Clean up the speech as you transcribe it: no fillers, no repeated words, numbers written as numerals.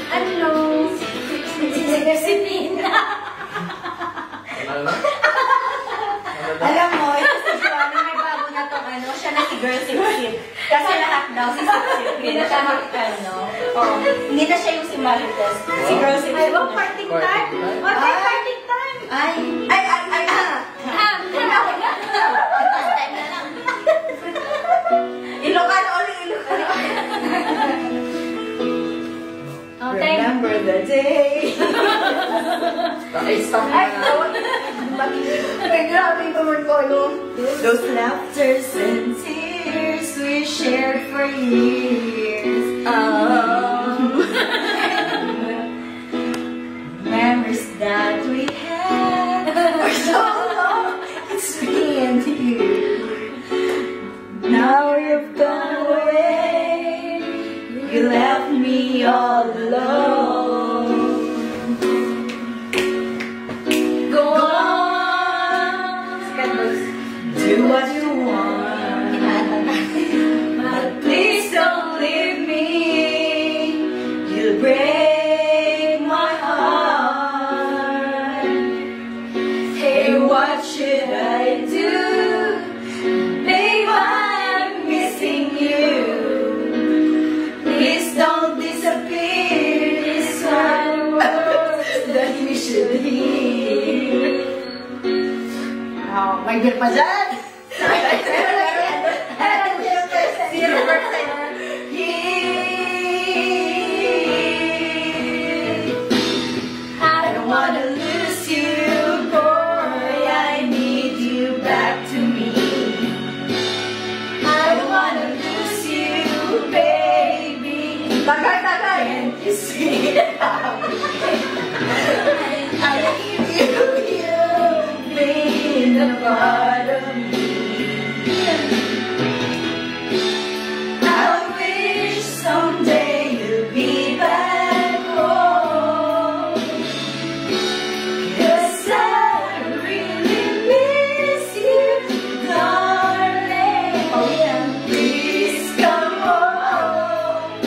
Ano? Si Tina. Ano? Alam mo, ito si Joanna, may bago na to, ano, siya na si Girl Sip-Sip. Kasi lahat daw si Sip-Sip. Hindi na siya ano. Hindi na siya yung si Marites. Si Girl Sip-Sip. Ay, wag parting time. Wag parting time. Ay. Time na lang. Ilocano ulit, Ilocano. Okay. Remember the day. Stop na. Ay, grabe yung word ko, no? Those laughters and tears we shared for years. Memories that we had for so long. It's me and you. Now you've gone away. You left me all alone. Do what you want, but please don't leave me. You'll break my heart. Hey, what should I do? Babe, I'm missing you. Please don't disappear. These are the words that you should hear. Oh, may girl pa dyan! 0%. I don't wanna lose you, boy. I need you back to me. I don't wanna lose you, baby. Tagal! Can't you see it? I need you being a part of me. Someday you'll be back home, 'cause I really miss you, darling. Oh yeah, please come home.